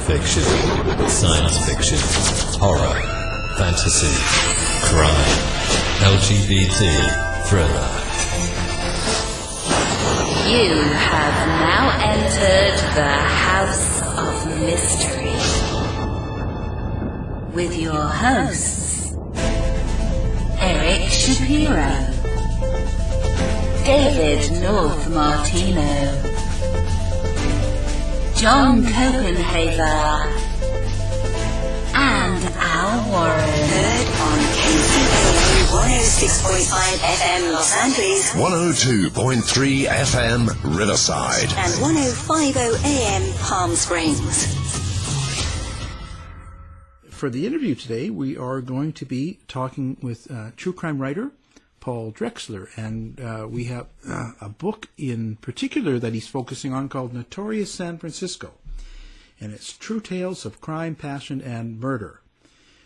fiction, science fiction, horror, fantasy, crime, LGBT, thriller. You have now entered the House of Mystery with your hosts, Eric Shapiro, David North Martino, John Copenhaver, and Al Warren. Heard on KCAA 106.5 FM Los Angeles, 102.3 FM Riverside, and 105.0 AM Palm Springs. For the interview today, we are going to be talking with true crime writer Paul Drexler, and we have a book in particular that he's focusing on called Notorious San Francisco, and it's true tales of crime, passion, and murder.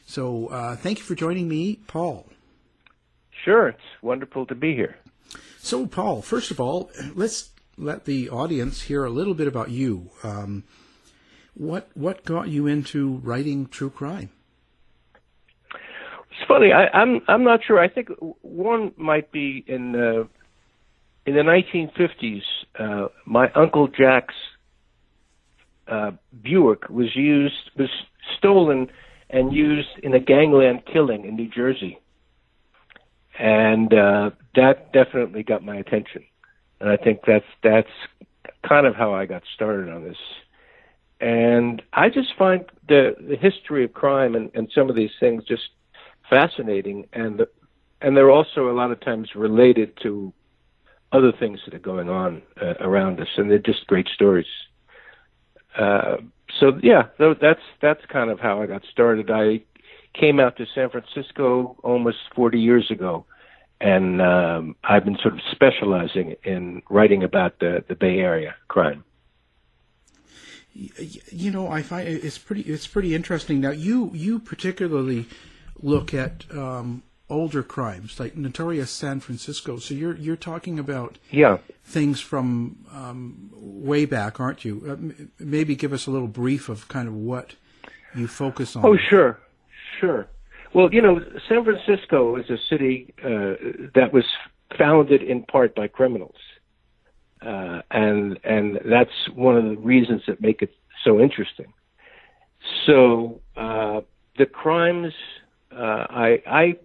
So thank you for joining me, Paul. Sure, it's wonderful to be here. So, Paul, first of all, let's let the audience hear a little bit about you. What got you into writing true crime? It's funny. I'm not sure. I think one might be in the 1950s. My Uncle Jack's Buick was stolen and used in a gangland killing in New Jersey, and that definitely got my attention. And I think that's kind of how I got started on this. And I just find the history of crime and some of these things just fascinating, and they're also a lot of times related to other things that are going on around us, and they're just great stories. So that's kind of how I got started. I came out to San Francisco almost 40 years ago, and I've been sort of specializing in writing about the Bay Area crime. You know, I find it's pretty interesting. Now, you particularly look at older crimes like Notorious San Francisco. So you're talking about things from way back, aren't you? Maybe give us a little brief of kind of what you focus on. Oh, sure. Well, you know, San Francisco is a city that was founded in part by criminals. And that's one of the reasons that make it so interesting. So the crimes, I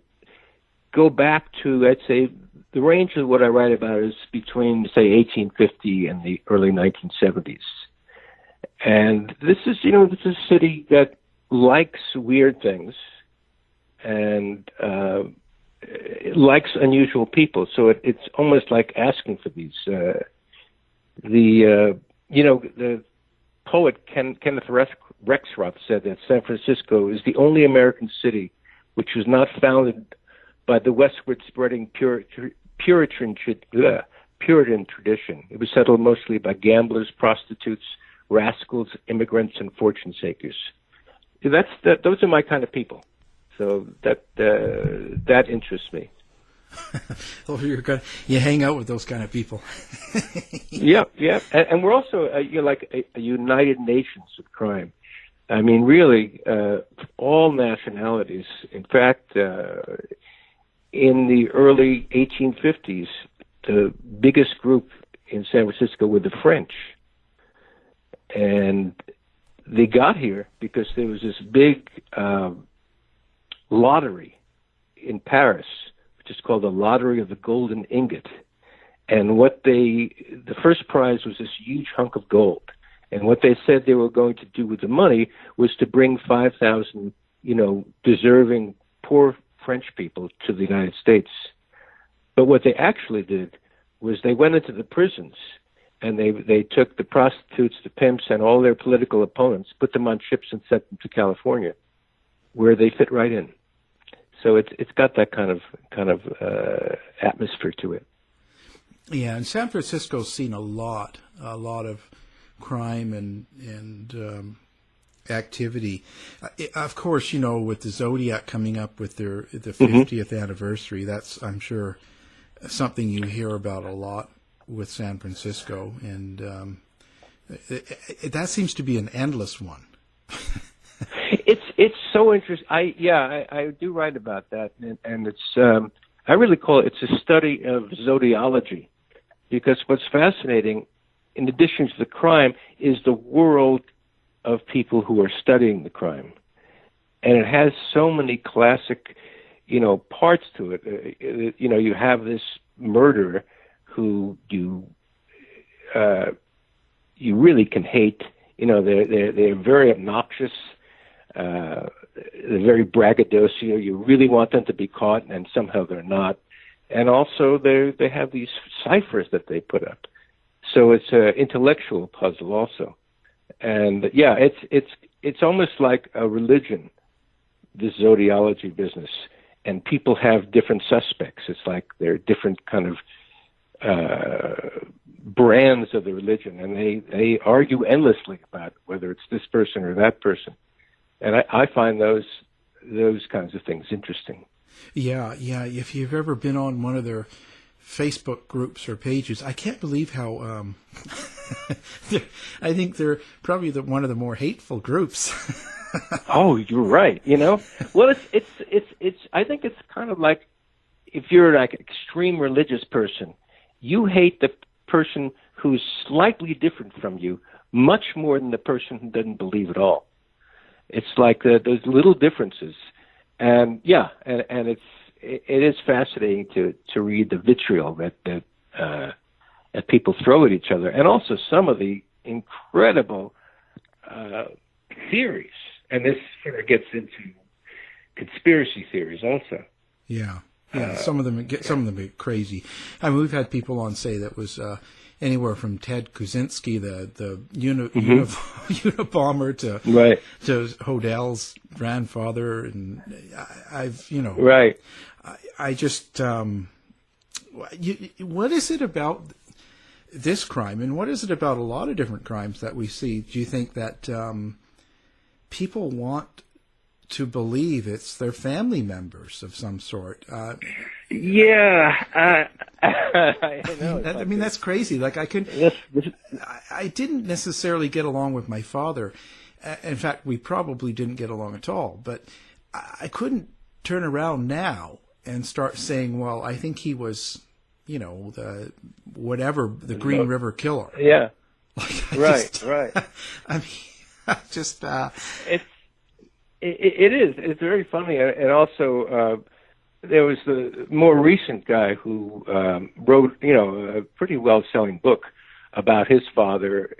go back to, I'd say, the range of what I write about is between, say, 1850 and the early 1970s. And this is a city that likes weird things and it likes unusual people. So it's almost like asking for these. The poet Kenneth Rexroth said that San Francisco is the only American city which was not founded by the westward spreading Puritan tradition. It was settled mostly by gamblers, prostitutes, rascals, immigrants, and fortune seekers. Those are my kind of people. So that interests me. Oh, you hang out with those kind of people. Yeah, and we're also like a United Nations of crime. I mean, really, all nationalities. In fact, in the early 1850s, the biggest group in San Francisco were the French, and they got here because there was this big lottery in Paris, which is called the Lottery of the Golden Ingot. And the first prize was this huge hunk of gold. And what they said they were going to do with the money was to bring 5,000, deserving poor French people to the United States. But what they actually did was they went into the prisons and they took the prostitutes, the pimps, and all their political opponents, put them on ships and sent them to California, where they fit right in. So it's got that kind of atmosphere to it. Yeah, and San Francisco's seen a lot of crime and activity. Of course, with the Zodiac coming up with the 50th anniversary, that's, I'm sure, something you hear about a lot with San Francisco, and that seems to be an endless one. It's so interesting. I do write about that, and it's I really call it's a study of zodiology, because what's fascinating, in addition to the crime, is the world of people who are studying the crime, and it has so many classic, parts to it. You have this murderer who you really can hate. They're very obnoxious. They're very braggadocio. You really want them to be caught, and somehow they're not. And also, they have these ciphers that they put up. So it's an intellectual puzzle, also. And it's almost like a religion, this zodiology business. And people have different suspects. It's like they're different kind of brands of the religion, and they argue endlessly about whether it's this person or that person. And I find those kinds of things interesting. Yeah. If you've ever been on one of their Facebook groups or pages, I can't believe how I think they're probably one of the more hateful groups. Oh, you're right. Well, it's. I think it's kind of like if you're like an extreme religious person, you hate the person who's slightly different from you much more than the person who doesn't believe at all. It's like those little differences, and it is fascinating to read the vitriol that people throw at each other, and also some of the incredible theories. And this sort of gets into conspiracy theories also. Yeah. Some of them get crazy. I mean, we've had people on say that was anywhere from Ted Kaczynski, the Unabomber, to Hodell's grandfather, and I've right. I just what is it about this crime, and what is it about a lot of different crimes that we see? Do you think that people want to believe it's their family members of some sort? I know. I mean, that's crazy. Like I didn't necessarily get along with my father. In fact, we probably didn't get along at all. But I couldn't turn around now and start saying, well, I think he was, the Green River Killer. Yeah. Right. I mean, it is. It's very funny, and also there was the more recent guy who wrote, a pretty well-selling book about his father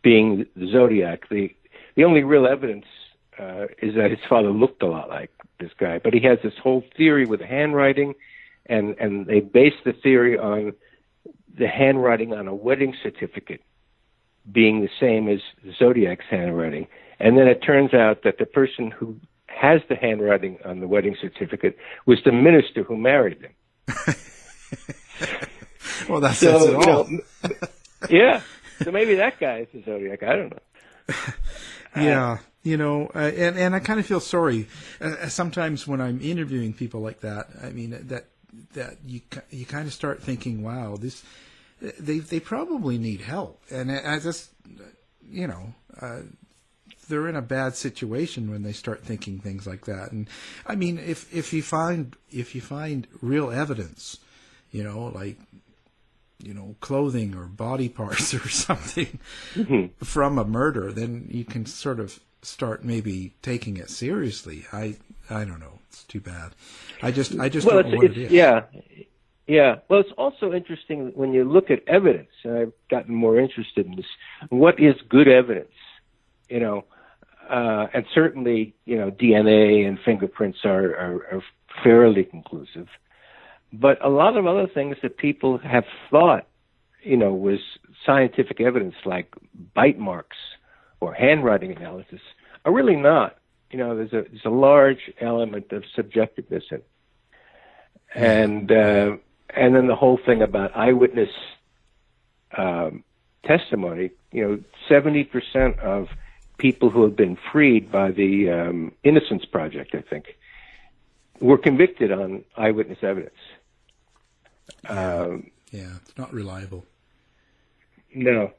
being the Zodiac. The only real evidence is that his father looked a lot like this guy, but he has this whole theory with the handwriting, and they base the theory on the handwriting on a wedding certificate being the same as Zodiac's handwriting. And then it turns out that the person who has the handwriting on the wedding certificate was the minister who married them. Well, that says it all. Yeah. So maybe that guy is the Zodiac. I don't know. Yeah. And I kind of feel sorry sometimes when I'm interviewing people like that. I mean, that you kind of start thinking, wow, they probably need help. And I just, they're in a bad situation when they start thinking things like that. And I mean, if you find real evidence, like clothing or body parts or something from a murder, then you can sort of start maybe taking it seriously. I don't know. It's too bad. I just don't know what it is. Yeah. Well, it's also interesting when you look at evidence, and I've gotten more interested in this. What is good evidence? And certainly, DNA and fingerprints are fairly conclusive. But a lot of other things that people have thought, was scientific evidence, like bite marks or handwriting analysis, are really not. There's a large element of subjectiveness in it. And then the whole thing about eyewitness testimony, 70% of people who have been freed by the Innocence Project, I think, were convicted on eyewitness evidence. It's not reliable. No.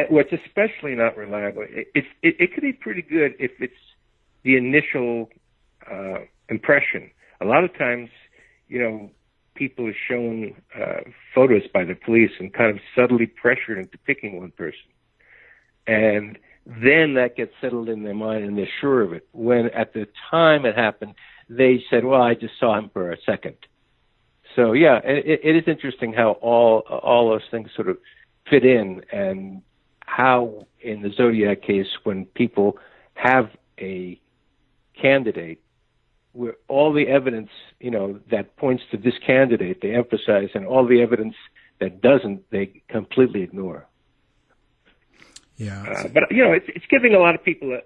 what's especially not reliable, it could be pretty good if it's the initial impression. A lot of times, people are shown photos by the police and kind of subtly pressured into picking one person. And then that gets settled in their mind and they're sure of it. When at the time it happened, they said, well, I just saw him for a second. So, yeah, it is interesting how all those things sort of fit in, and how in the Zodiac case, when people have a candidate, where all the evidence, that points to this candidate, they emphasize, and all the evidence that doesn't, they completely ignore. Yeah, but it's giving a lot of people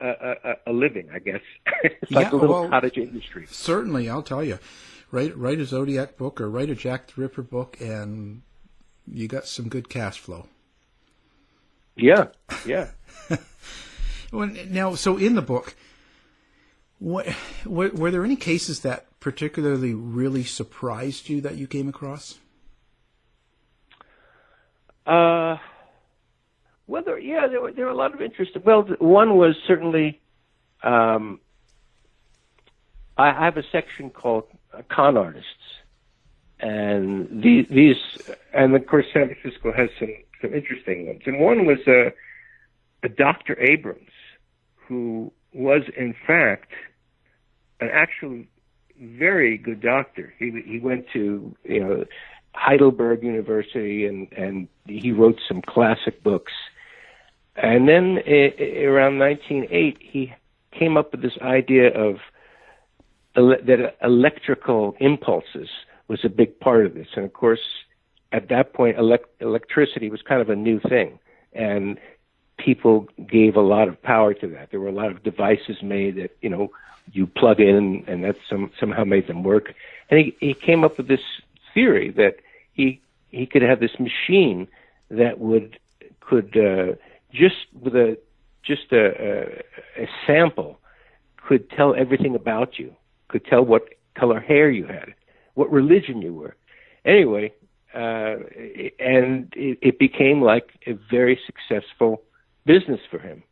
a living, I guess. It's like a little cottage industry. Certainly, I'll tell you. Write a Zodiac book or write a Jack the Ripper book, and you got some good cash flow. Yeah. Now, so in the book, were there any cases that particularly really surprised you that you came across? Well, there were a lot of interest. Well, one was certainly, I have a section called con artists, and these, and of course San Francisco has some interesting ones. And one was a Dr. Abrams, who was in fact an actual very good doctor. He went to Heidelberg University, and he wrote some classic books. And then around 1908, he came up with this idea of that electrical impulses was a big part of this. And of course, at that point, electricity was kind of a new thing, and people gave a lot of power to that. There were a lot of devices made that you plug in, and that somehow made them work. And he came up with this theory that he could have this machine that could just with a sample could tell everything about you, could tell what color hair you had, what religion you were. Anyway, and it became like a very successful business for him.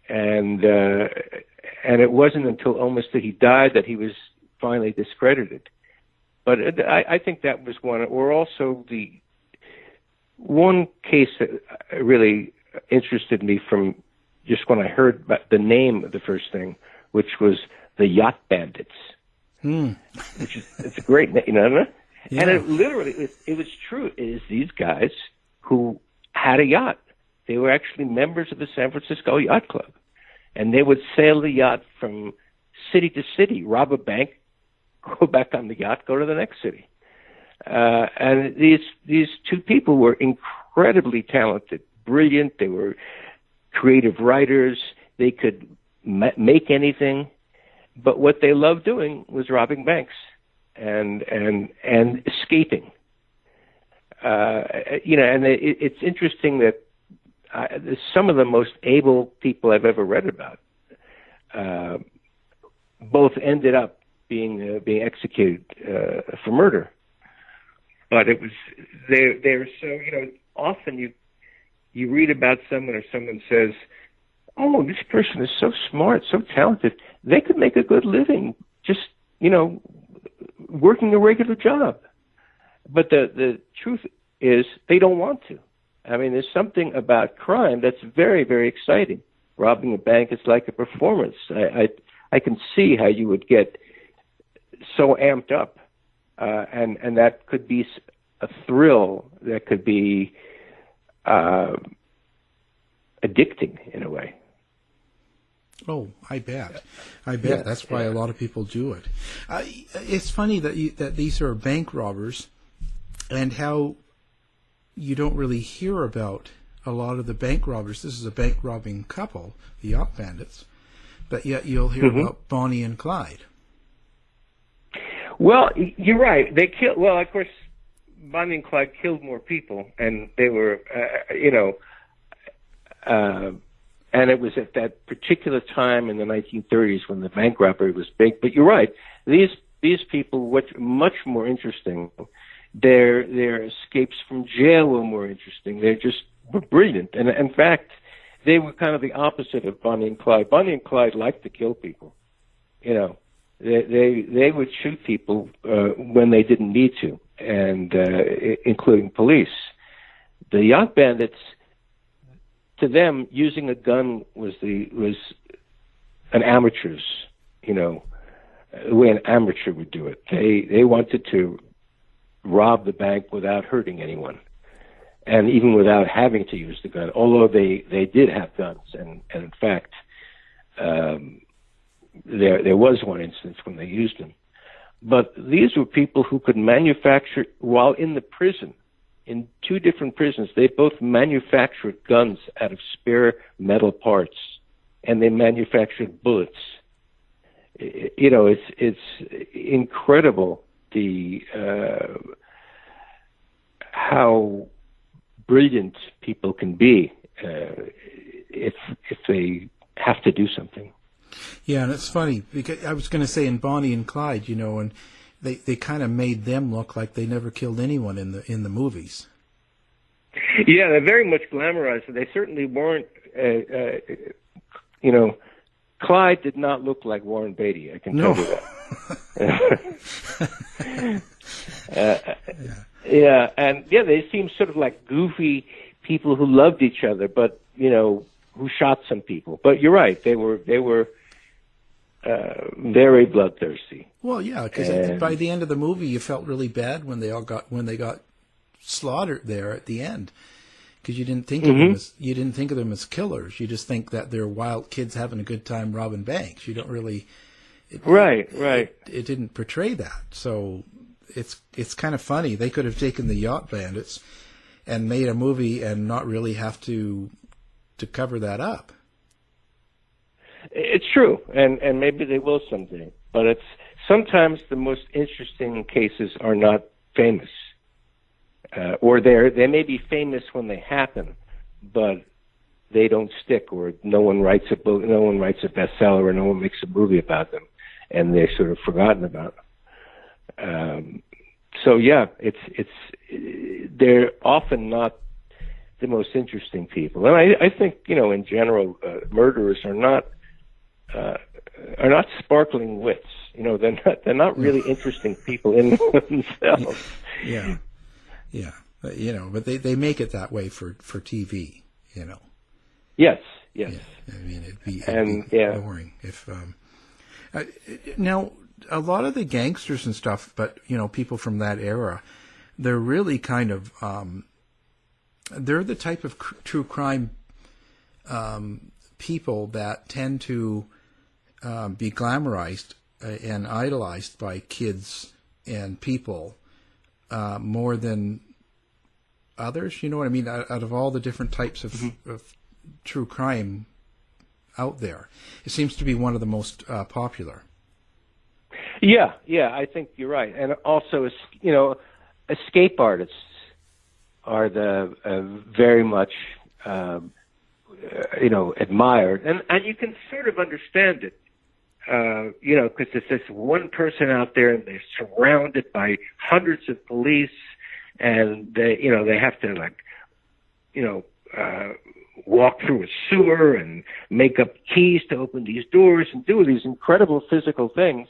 And it wasn't until almost that he died that he was finally discredited. But I think that was one. Or also the one case that really interested me from just when I heard about the name of the first thing, which was the Yacht Bandits. Which is, it's a great name, Yeah. And it literally, it was true. It is these guys who had a yacht. They were actually members of the San Francisco Yacht Club. And they would sail the yacht from city to city, rob a bank, go back on the yacht, go to the next city. And these two people were incredibly talented, brilliant. They were creative writers. They could make anything. But what they loved doing was robbing banks and escaping. And it's interesting that some of the most able people I've ever read about both ended up being executed for murder. But it was they're so often you read about someone or someone says, "Oh, this person is so smart, so talented. They could make a good living just working a regular job." But the truth is they don't want to. I mean, there's something about crime that's very, very exciting. Robbing a bank is like a performance. I can see how you would get so amped up, and that could be a thrill that could be addicting in a way. Oh, I bet. Yeah, that's why a lot of people do it. It's funny that these are bank robbers, and how you don't really hear about a lot of the bank robbers. This is a bank robbing couple, the Yacht Bandits, but yet you'll hear about Bonnie and Clyde. Well, you're right. They killed. Well, of course, Bonnie and Clyde killed more people, and they were, and it was at that particular time in the 1930s when the bank robbery was big. But you're right. These people were much more interesting. Their escapes from jail were more interesting. They're just were brilliant. And in fact, they were kind of the opposite of Bonnie and Clyde. Bonnie and Clyde liked to kill people. You know, they would shoot people when they didn't need to, and including police. The Yacht Bandits, to them, using a gun was an amateur's, you know, the way an amateur would do it. They wanted to rob the bank without hurting anyone, and even without having to use the gun, although they did have guns. And in fact, there was one instance when they used them. But these were people who could manufacture, while in the prison, in two different prisons, they both manufactured guns out of spare metal parts, and they manufactured bullets. You know, it's incredible how brilliant people can be if they have to do something. Yeah, and it's funny because I was going to say in Bonnie and Clyde, you know, and they kind of made them look like they never killed anyone in the movies. Yeah, they're very much glamorized. They certainly weren't. You know, Clyde did not look like Warren Beatty. I can tell you that. Yeah, and they seemed sort of like goofy people who loved each other, but you know, who shot some people. But you're right; they were very bloodthirsty. Well, yeah, because by the end of the movie, you felt really bad when they got slaughtered there at the end, because you didn't think of them as killers. You just think that they're wild kids having a good time robbing banks. You don't really. Right. It didn't portray that, so it's kind of funny. They could have taken the Yacht Bandits and made a movie and not really have to cover that up. It's true, and maybe they will someday. But it's sometimes the most interesting cases are not famous, or they may be famous when they happen, but they don't stick, or no one writes a book, no one writes a bestseller, or no one makes a movie about them, and they're sort of forgotten about. So yeah, they're often not the most interesting people, and I think, you know, in general, murderers are not sparkling wits. You know, they're not really interesting people in themselves. Yeah. But, you know, but they make it that way for TV. You know. Yes. Yeah. I mean, it'd be boring if. Now, a lot of the gangsters and stuff, but you know, people from that era, they're really kind of they're the type of true crime people that tend to be glamorized and idolized by kids and people more than others. You know what I mean? Out of all the different types of true crime out there, it seems to be one of the most popular. Yeah, I think you're right. And also, you know, escape artists are the very much you know, admired, and you can sort of understand it, you know, because there's this one person out there and they're surrounded by hundreds of police, and they have to, like, you know, walk through a sewer and make up keys to open these doors and do these incredible physical things.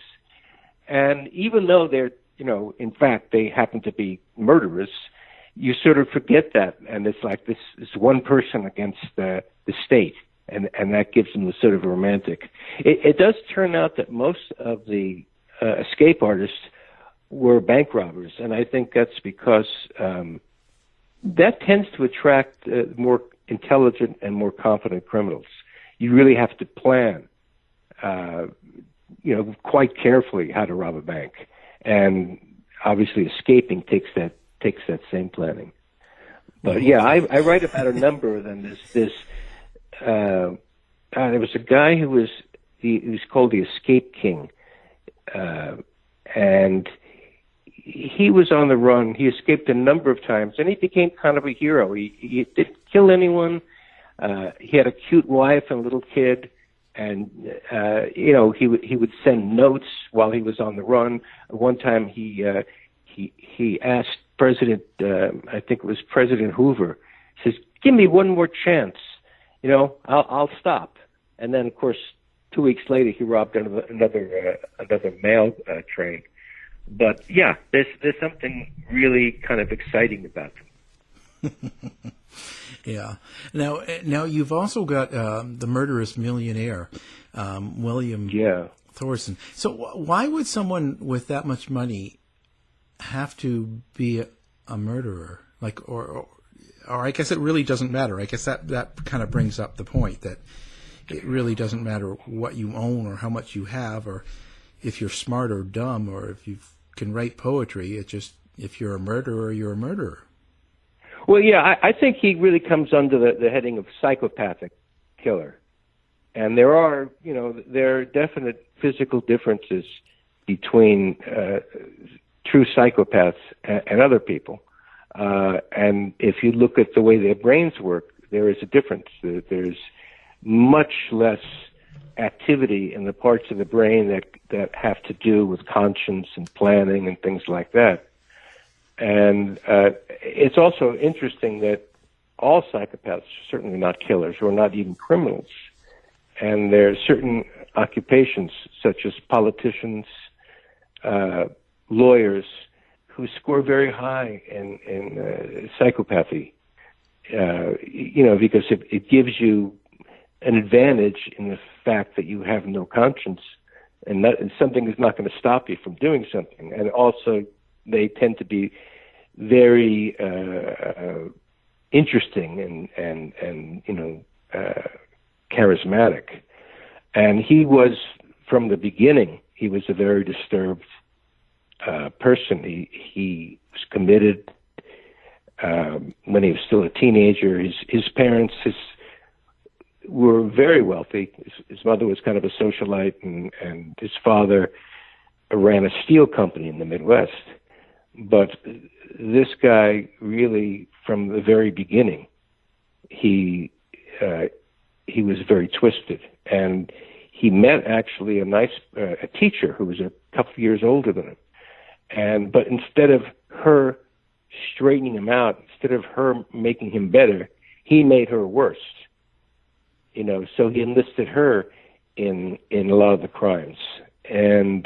And even though they're, you know, in fact, they happen to be murderers, you sort of forget that. And it's like this one person against the state. And that gives them the sort of romantic. It does turn out that most of the escape artists were bank robbers. And I think that's because that tends to attract more intelligent and more confident criminals. You really have to plan, you know, quite carefully how to rob a bank, and obviously escaping takes that same planning. But yeah, I write about a number of them. There was a guy who was called the Escape King, and he was on the run. He escaped a number of times, and he became kind of a hero. He didn't kill anyone. He had a cute wife and a little kid, and you know, he would send notes while he was on the run. One time, he asked President, I think it was President Hoover, says, give me one more chance. I'll stop. And then, of course, 2 weeks later, he robbed another mail train. But yeah, there's something really kind of exciting about them. Yeah. Now you've also got the murderous millionaire, William Thorson. So why would someone with that much money have to be a murderer? Like, or I guess it really doesn't matter. I guess that kind of brings up the point that it really doesn't matter what you own or how much you have, or if you're smart or dumb, or if you can write poetry. It just, if you're a murderer, you're a murderer. Well, yeah, I think he really comes under the heading of psychopathic killer. And there are definite physical differences between true psychopaths and other people. And if you look at the way their brains work, there is a difference. There's much less activity in the parts of the brain that have to do with conscience and planning and things like that. And it's also interesting that all psychopaths are certainly not killers or not even criminals. And there are certain occupations, such as politicians, lawyers, who score very high in psychopathy, because it gives you an advantage in the fact that you have no conscience, and something is not going to stop you from doing something. And also, they tend to be very interesting and charismatic. And he was, from the beginning, he was a very disturbed person. He was committed when he was still a teenager. His parents were very wealthy. His mother was kind of a socialite, and his father ran a steel company in the Midwest. But this guy really, from the very beginning, he was very twisted. And he met actually a teacher who was a couple of years older than him. But instead of her straightening him out, instead of her making him better, he made her worse. So he enlisted her in a lot of the crimes. And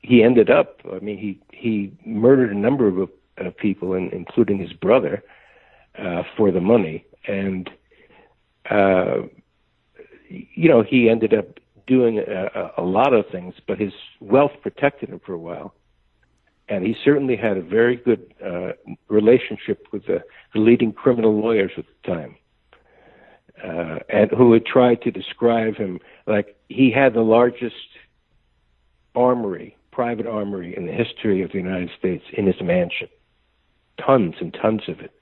he ended up, he murdered a number of people, including his brother, for the money. And, he ended up doing a lot of things, but his wealth protected him for a while. And he certainly had a very good relationship with the leading criminal lawyers at the time, and who had tried to describe him like he had the largest private armory in the history of the United States in his mansion. Tons and tons of it.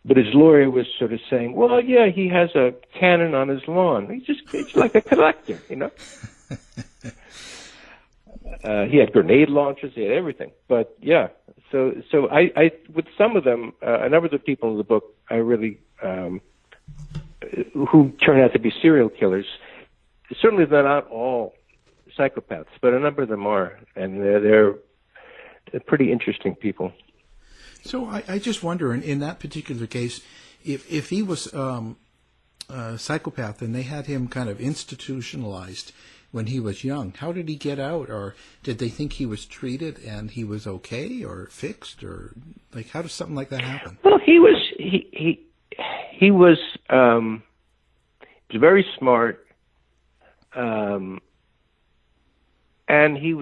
But his lawyer was sort of saying, well, yeah, he has a cannon on his lawn. He's like a collector, He had grenade launchers, he had everything. But yeah, so I with some of them, a number of the people in the book, I really, who turn out to be serial killers, certainly they're not all psychopaths, but a number of them are, and they're pretty interesting people. So I just wonder, in that particular case, if he was a psychopath and they had him kind of institutionalized when he was young, how did he get out? Or did they think he was treated and he was okay or fixed? Or like, how does something like that happen? Well, he was very smart, and he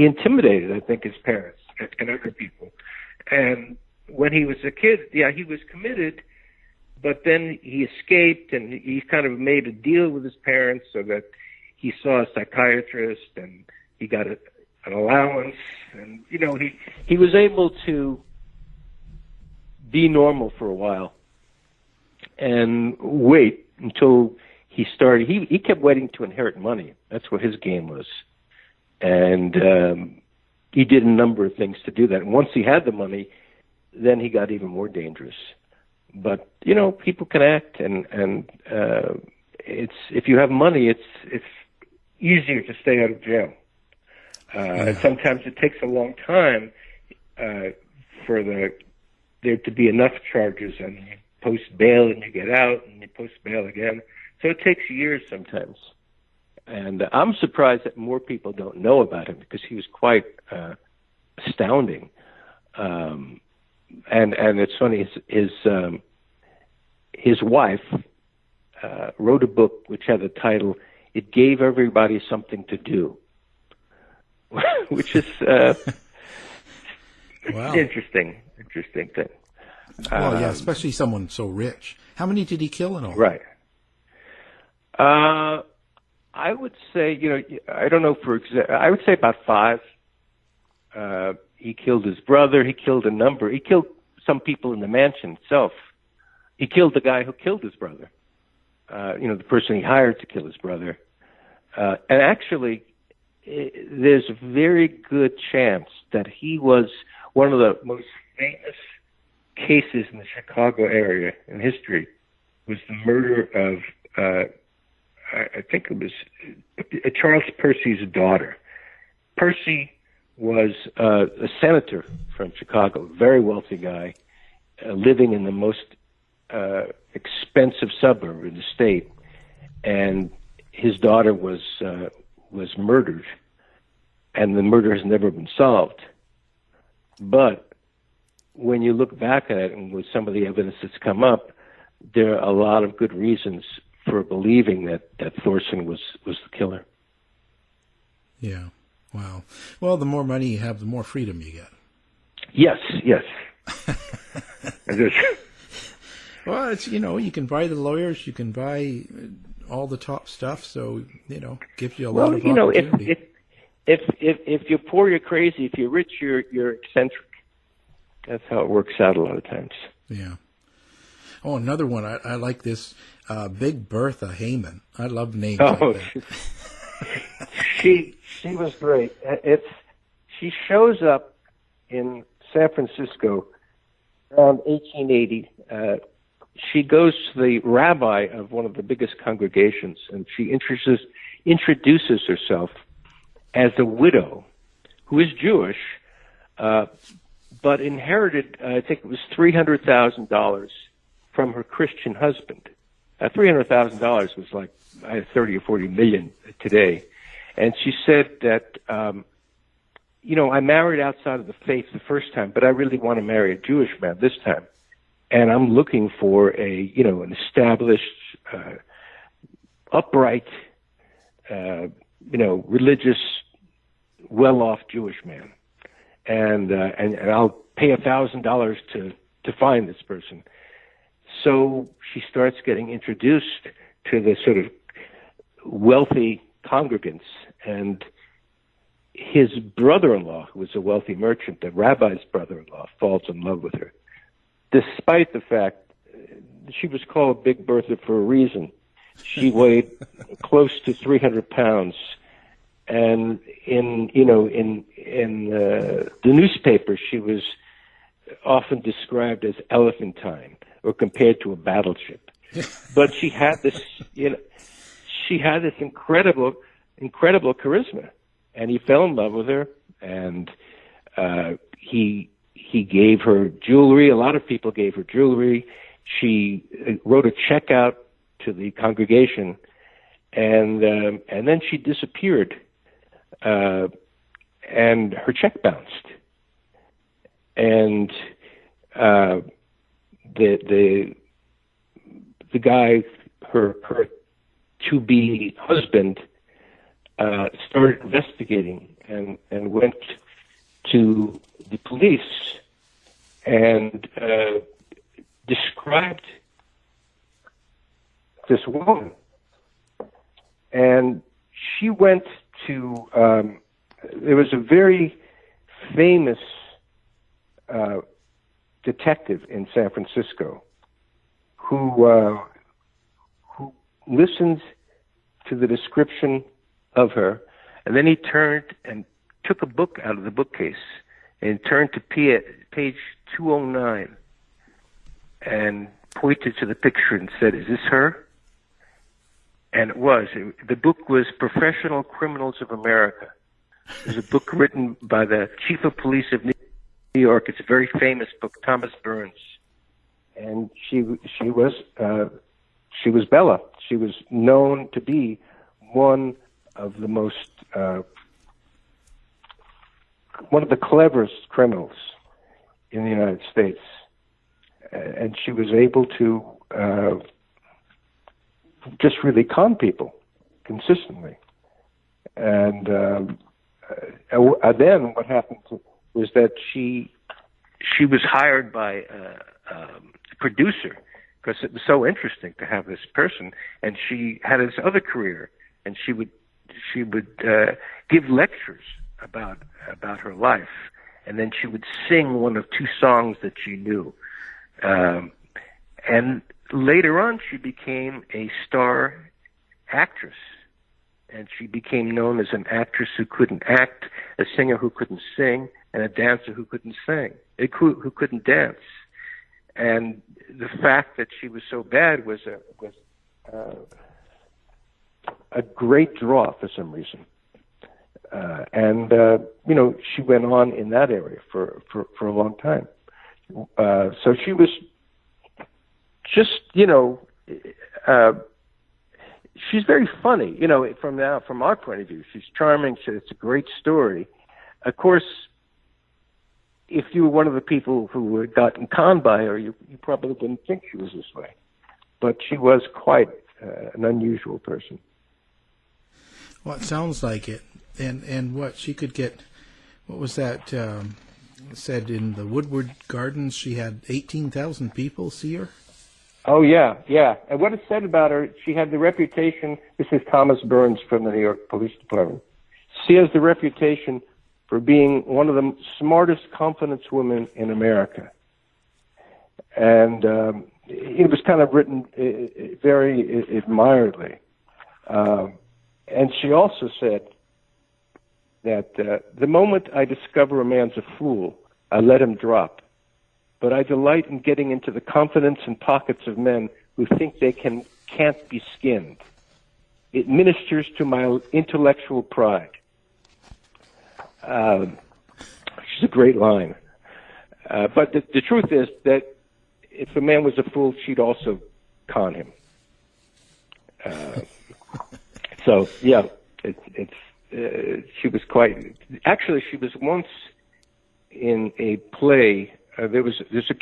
intimidated, I think, his parents and other people. And when he was a kid, yeah, he was committed, but then he escaped, and he kind of made a deal with his parents so that he saw a psychiatrist and he got an allowance, and he was able to be normal for a while and wait until he started. He kept waiting to inherit money. That's what his game was. And he did a number of things to do that. And once he had the money, then he got even more dangerous. But, people can act, and it's, if you have money, it's easier to stay out of jail. And sometimes it takes a long time for there to be enough charges, and you post bail and you get out, and you post bail again. So it takes years sometimes. And I'm surprised that more people don't know about him, because he was quite astounding. And it's funny, his wife wrote a book which had the title "It Gave Everybody Something to Do," which is Wow. interesting thing. Well, yeah, especially someone so rich. How many did he kill in all? Right. I would say, I don't know I would say about 5. He killed his brother. He killed He killed some people in the mansion itself. He killed the guy who killed his brother. The person he hired to kill his brother. And actually, there's a very good chance that he was one of the most famous cases in the Chicago area in history. Was the murder of, I think it was Charles Percy's daughter. Percy was a senator from Chicago, a very wealthy guy, living in the most expensive suburb in the state, and his daughter was murdered, and the murder has never been solved. But when you look back at it, and with some of the evidence that's come up, there are a lot of good reasons for believing that Thorson was the killer. Yeah. Wow. Well, the more money you have, the more freedom you get. Yes. Well, it's, you can buy the lawyers, you can buy all the top stuff, so, gives you a lot of opportunity. If you're poor, you're crazy. If you're rich, you're eccentric. That's how it works out a lot of times. Yeah. Oh, another one. I like this. Big Bertha Heyman. I love names like that. She was great. She shows up in San Francisco around 1880. She goes to the rabbi of one of the biggest congregations, and she introduces herself as a widow who is Jewish, but inherited, I think it was $300,000 from her Christian husband. $300,000 was like 30 or 40 million today. And she said that, I married outside of the faith the first time, but I really want to marry a Jewish man this time. And I'm looking for an established, upright, religious, well-off Jewish man. And I'll pay $1,000 to find this person. So she starts getting introduced to the sort of wealthy congregants, and his brother-in-law, who was a wealthy merchant, the rabbi's brother-in-law, falls in love with her, despite the fact she was called Big Bertha for a reason. She weighed close to 300 pounds, and in the newspaper, she was often described as elephantine or compared to a battleship. But she had this, incredible charisma, and he fell in love with her, and he gave her jewelry. A lot of people gave her jewelry. She wrote a check out to the congregation, and then she disappeared, and her check bounced, and the guy, her to-be husband, started investigating and went to the police and described this woman. And she went to, there was a very famous detective in San Francisco who listened to the description of her, and then he turned and took a book out of the bookcase and turned to page 209 and pointed to the picture and said, "Is this her?" And it was. The book was Professional Criminals of America. It was a book written by the chief of police of New York. New York. It's a very famous book, Thomas Burns, and she was Bella. She was known to be one of the cleverest criminals in the United States, and she was able to just really con people consistently. And then what happened was that she was hired by a producer because it was so interesting to have this person, and she had this other career, and she would give lectures about her life, and then she would sing one of two songs that she knew, and later on she became a star actress, and she became known as an actress who couldn't act, a singer who couldn't sing, and a dancer who couldn't who couldn't dance. And the fact that she was so bad was a great draw for some reason. She went on in that area for a long time. So she was just, she's very funny, from our point of view. She's charming. It's a great story. Of course, if you were one of the people who had gotten conned by her, you probably wouldn't think she was this way. But she was quite an unusual person. Well, it sounds like it. And what she could get, what was that said in the Woodward Gardens? She had 18,000 people see her? Oh, yeah. And what it said about her, she had the reputation, this is Thomas Burns from the New York Police Department. She has the reputation for being one of the smartest confidence women in America. And it was kind of written very admiredly. And she also said that the moment I discover a man's a fool, I let him drop. But I delight in getting into the confidence and pockets of men who think they can't be skinned. It ministers to my intellectual pride. Which is a great line. But the truth is that if a man was a fool, she'd also con him. So, yeah, she was quite... Actually, she was once in a play. There's a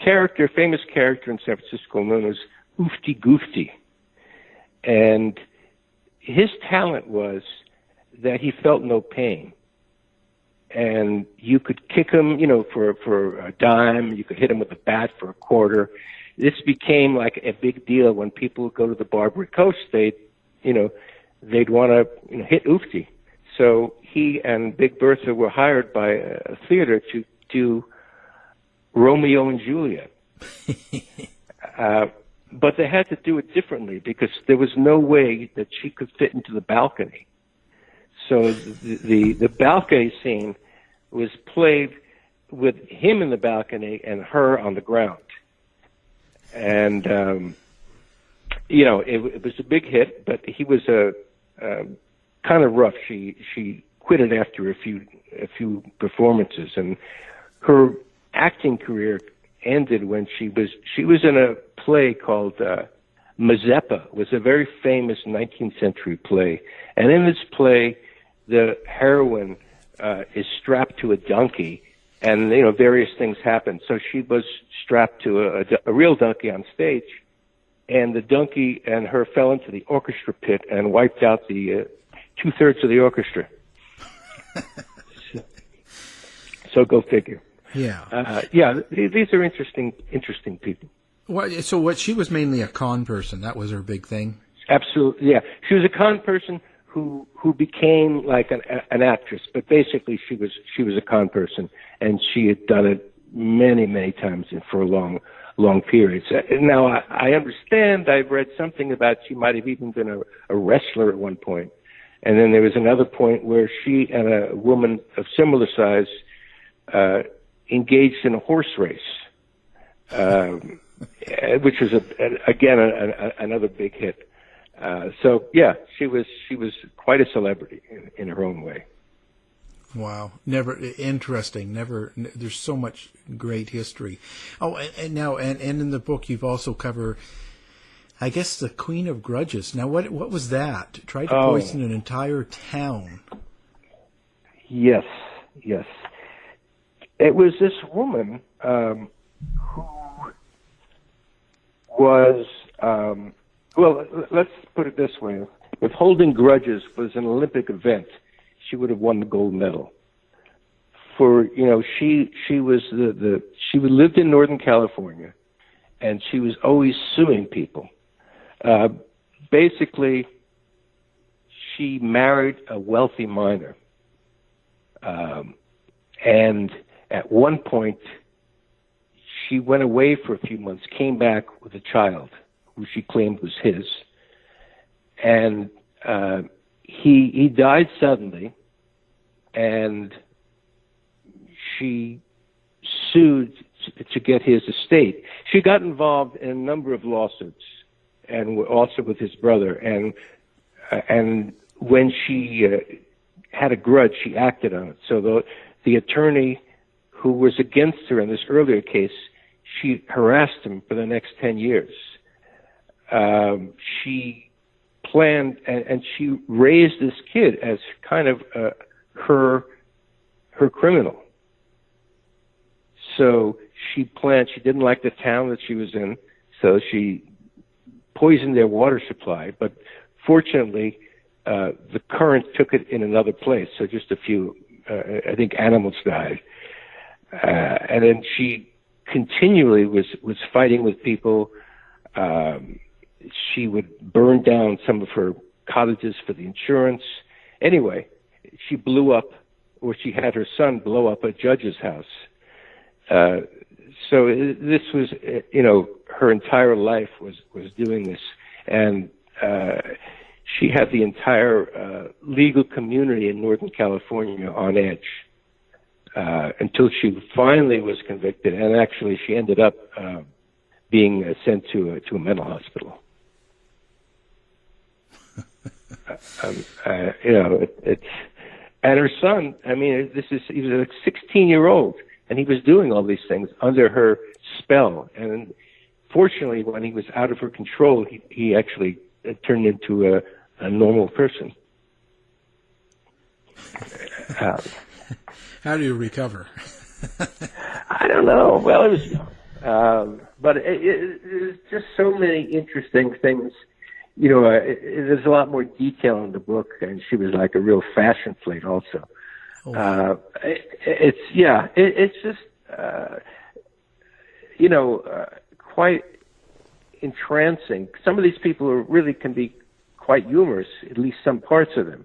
famous character in San Francisco known as Oofty Goofty. And his talent was that he felt no pain. And you could kick him, for a dime. You could hit him with a bat for a quarter. This became like a big deal when people would go to the Barbary Coast. They'd want to hit Oofty. So he and Big Bertha were hired by a theater to do Romeo and Juliet. But they had to do it differently because there was no way that she could fit into the balcony. So the balcony scene was played with him in the balcony and her on the ground. And, it was a big hit, but he was kind of rough. She quit it after a few performances, and her acting career ended when she was in a play called Mazeppa. It was a very famous 19th century play. And in this play, the heroine is strapped to a donkey, and various things happen. So she was strapped to a real donkey on stage, and the donkey and her fell into the orchestra pit and wiped out the 2/3 of the orchestra. So go figure. Yeah. These are interesting people. So she was mainly a con person. That was her big thing. Absolutely, yeah. She was a con person who became like an actress, but basically she was a con person, and she had done it many times and for long periods. Now I understand. I've read something about she might have even been a wrestler at one point, and then there was another point where she and a woman of similar size engaged in a horse race, which was again another big hit. So yeah, she was quite a celebrity in her own way. Wow, never interesting. There's so much great history. Oh, and now, and in the book, you've also covered, I guess, the Queen of Grudges. Now, what was that? Tried to poison an entire town. Yes. It was this woman who was, well, let's put it this way. If holding grudges was an Olympic event, she would have won the gold medal. For, she lived in Northern California, and she was always suing people. Basically, she married a wealthy miner. And at one point, she went away for a few months, came back with a child who she claimed was his. And he died suddenly, and she sued to get his estate. She got involved in a number of lawsuits, and also with his brother. And when she had a grudge, she acted on it. So the attorney who was against her in this earlier case, she harassed him for the next 10 years. She planned, and she raised this kid as kind of her criminal. So she didn't like the town that she was in, so she poisoned their water supply. But fortunately, the current took it in another place, so just a few, I think, animals died. And then she continually was fighting with people. She would burn down some of her cottages for the insurance. Anyway, she blew up, or she had her son blow up a judge's house. So this was, her entire life was doing this. And she had the entire legal community in Northern California on edge until she finally was convicted. And actually, she ended up being sent to a mental hospital. It's and her son. I mean, he was a 16-year-old, and he was doing all these things under her spell. And fortunately, when he was out of her control, he actually turned into a normal person. How do you recover? I don't know. Well, it was, but there's just so many interesting things. There's a lot more detail in the book, and she was like a real fashion plate also. It's just, quite entrancing. Some of these people really can be quite humorous, at least some parts of them.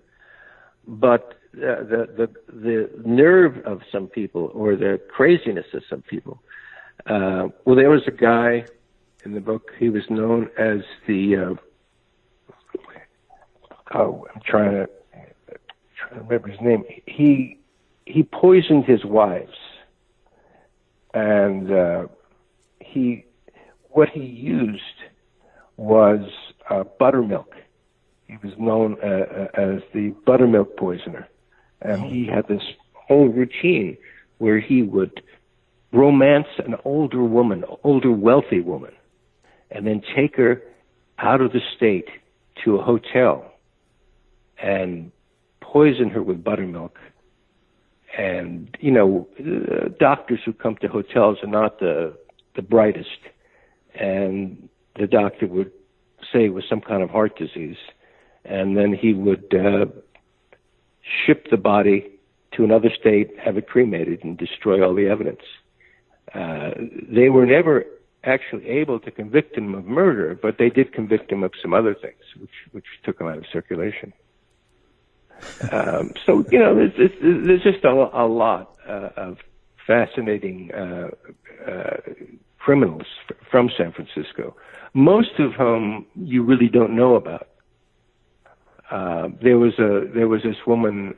But the nerve of some people, or the craziness of some people. There was a guy in the book. He was known as the I'm trying to remember his name. He poisoned his wives, and what he used was buttermilk. He was known as the Buttermilk Poisoner, and he had this whole routine where he would romance an older wealthy woman, and then take her out of the state to a hotel and poison her with buttermilk. And, doctors who come to hotels are not the brightest. And the doctor would say it was some kind of heart disease. And then he would ship the body to another state, have it cremated, and destroy all the evidence. They were never actually able to convict him of murder, but they did convict him of some other things, which took him out of circulation. So, there's just a lot of fascinating criminals from San Francisco, most of whom you really don't know about. There was this woman,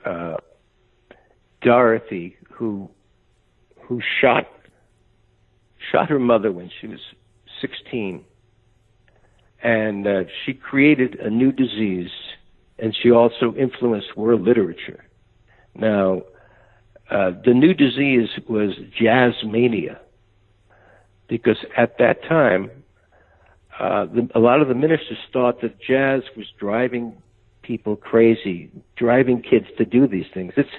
Dorothy, who shot her mother when she was 16, and she created a new disease, and she also influenced world literature. Now, the new disease was jazz mania, because at that time, a lot of the ministers thought that jazz was driving people crazy, driving kids to do these things. It's,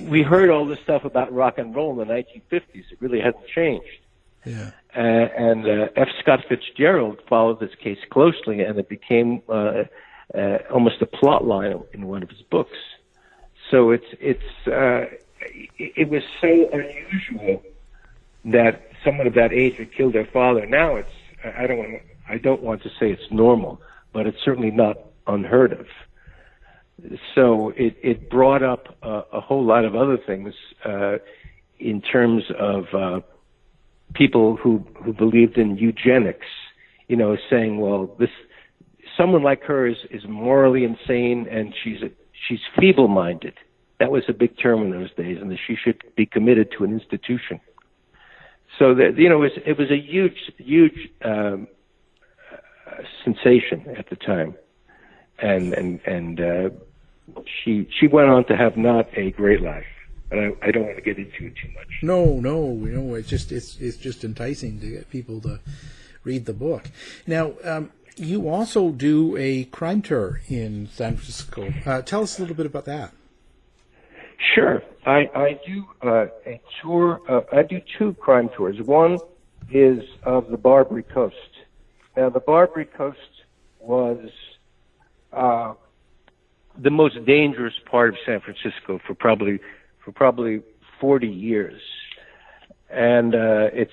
we heard all this stuff about rock and roll in the 1950s. It really hasn't changed. Yeah. And F. Scott Fitzgerald followed this case closely, and it became almost a plot line in one of his books. So it was so unusual that someone of that age would kill their father. Now I don't want to say it's normal, but it's certainly not unheard of. So it brought up a whole lot of other things in terms of people who believed in eugenics, saying, well, someone like her is morally insane and she's feeble-minded. That was a big term in those days, and that she should be committed to an institution. So that it was a huge sensation at the time, and she went on to have not a great life. But I don't want to get into it too much. No. It's just enticing to get people to read the book. Now, you also do a crime tour in San Francisco. Tell us a little bit about that. Sure. I do a tour. I do two crime tours. One is of the Barbary Coast. Now, the Barbary Coast was the most dangerous part of San Francisco for probably 40 years. And it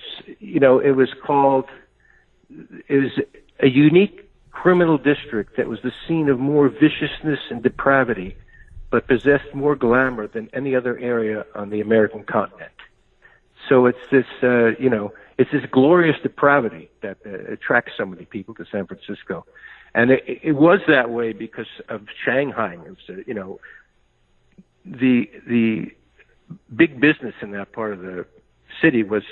was a unique criminal district that was the scene of more viciousness and depravity, but possessed more glamour than any other area on the American continent. So it's this glorious depravity that attracts so many people to San Francisco. And it was that way because of Shanghai. It was, the big business in that part of the city was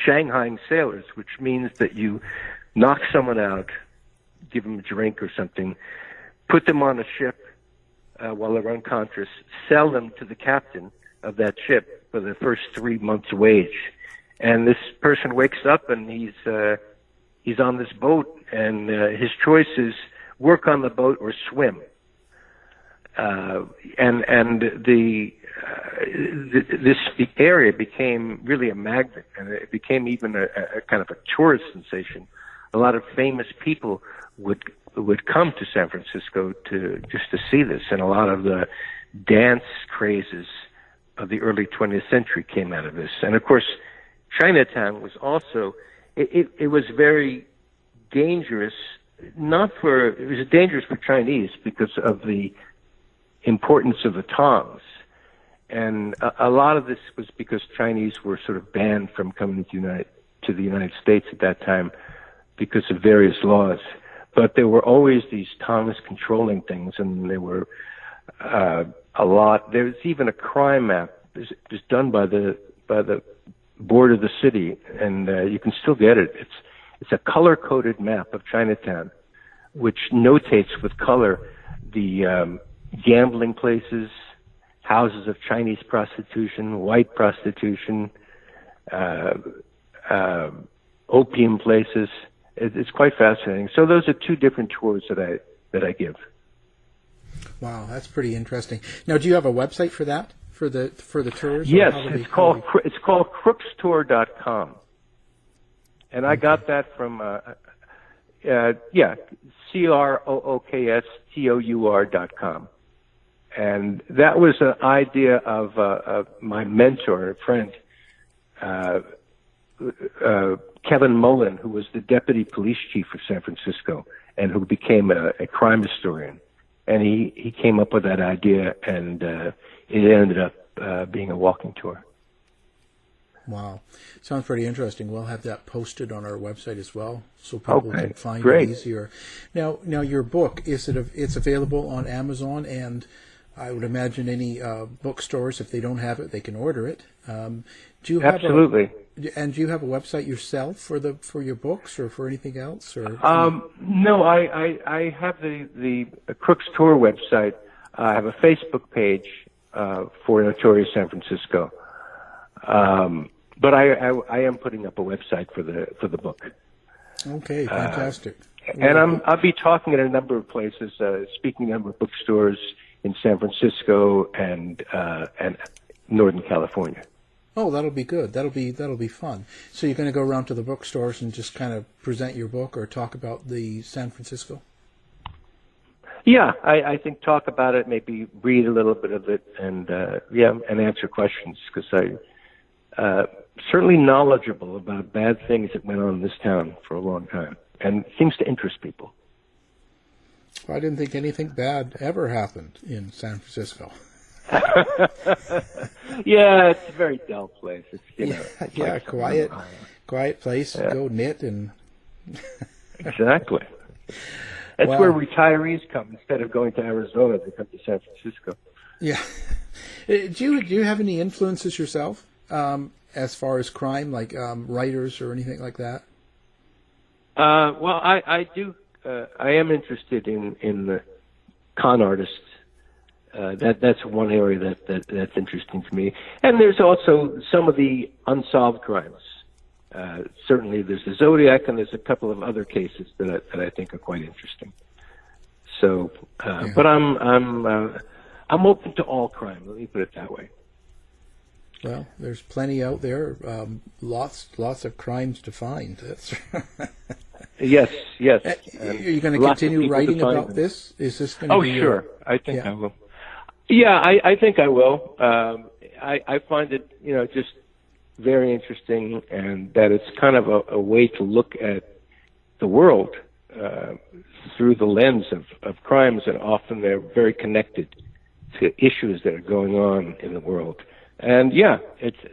Shanghaiing sailors, which means that you knock someone out, give them a drink or something, put them on a ship while they're unconscious, sell them to the captain of that ship for the first 3 months' wage. And this person wakes up and he's on this boat, and his choice is work on the boat or swim. This area became really a magnet, and it became even a kind of a tourist sensation. A lot of famous people would come to San Francisco to see this, and a lot of the dance crazes of the early 20th century came out of this. And of course, Chinatown was also it was very dangerous. It was dangerous for Chinese because of the importance of the tongs. And a lot of this was because Chinese were sort of banned from coming to the United States at that time because of various laws. But there were always these tongs controlling things, and there were a lot. There's even a crime map. It was done by the board of the city, and you can still get it. It's a color-coded map of Chinatown, which notates with color the gambling places, houses of Chinese prostitution, white prostitution, opium places. It's quite fascinating. So those are two different tours that I give. Wow, that's pretty interesting. Now, do you have a website for that, for the tours? Yes, it's called crookstour.com, and I got that from CROOKSTOUR.com. And that was an idea of my mentor, a friend, Kevin Mullen, who was the deputy police chief of San Francisco and who became a crime historian. And he came up with that idea, and it ended up being a walking tour. Wow. Sounds pretty interesting. We'll have that posted on our website as well, so people can find it easier. Now, your book, it's available on Amazon, and I would imagine any bookstores, if they don't have it, they can order it. Do you have Absolutely. And do you have a website yourself for your books or for anything else? Or no, I have the Crooks Tour website. I have a Facebook page, for Notorious San Francisco. But I am putting up a website for the book. Okay, fantastic. And I'll be talking at a number of places, speaking at a number of bookstores in San Francisco and Northern California. Oh, that'll be good. That'll be fun. So you're going to go around to the bookstores and just kind of present your book or talk about the San Francisco? Yeah, I think talk about it, maybe read a little bit of it, and and answer questions, because I certainly knowledgeable about bad things that went on in this town for a long time, and it seems to interest people. Well, I didn't think anything bad ever happened in San Francisco. Yeah, it's a very dull place. It's like quiet place. Yeah. Go knit and exactly. That's where retirees come instead of going to Arizona. They come to San Francisco. Yeah. Do you have any influences yourself as far as crime, like writers or anything like that? Well, I do. I am interested in the con artists. That's one area that's interesting to me. And there's also some of the unsolved crimes. Certainly, there's the Zodiac, and there's a couple of other cases that I think are quite interesting. So, but I'm open to all crime. Let me put it that way. Well, there's plenty out there. Lots of crimes to find. That's yes. Are you going to continue writing about this? Is this going to be? Oh, sure. I think I will. Yeah, I think I will. I find it, just very interesting, and that it's kind of a way to look at the world through the lens of crimes, and often they're very connected to issues that are going on in the world. And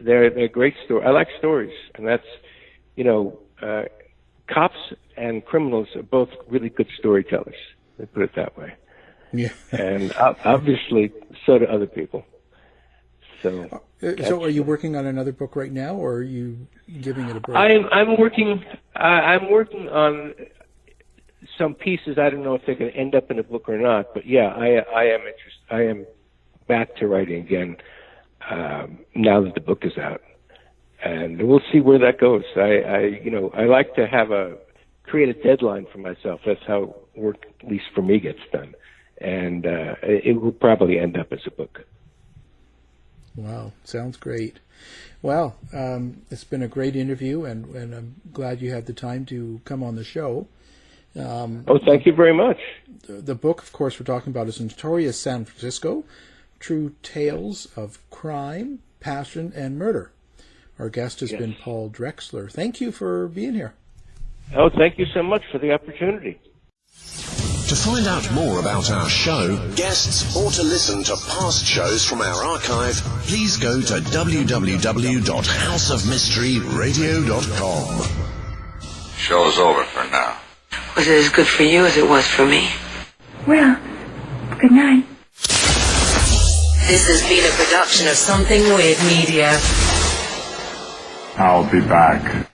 they're great stories. I like stories, and that's, cops and criminals are both really good storytellers. Let's put it that way. Yeah. And obviously, so do other people. So are you working on another book right now, or are you giving it a break? I'm working on some pieces. I don't know if they're going to end up in a book or not, but I am interested. I am back to writing again now that the book is out, and we'll see where that goes. I like to create a deadline for myself. That's how work, at least for me, gets done, and it will probably end up as a book. Wow, sounds great. Well, it's been a great interview, and I'm glad you had the time to come on the show. Thank you very much. The book, of course, we're talking about is Notorious San Francisco, True Tales of Crime, Passion, and Murder. Our guest has been Paul Drexler. Thank you for being here. Oh, thank you so much for the opportunity. To find out more about our show, guests, or to listen to past shows from our archive, please go to www.houseofmysteryradio.com. Show's over for now. Was it as good for you as it was for me? Well, good night. This has been a production of Something Weird Media. I'll be back.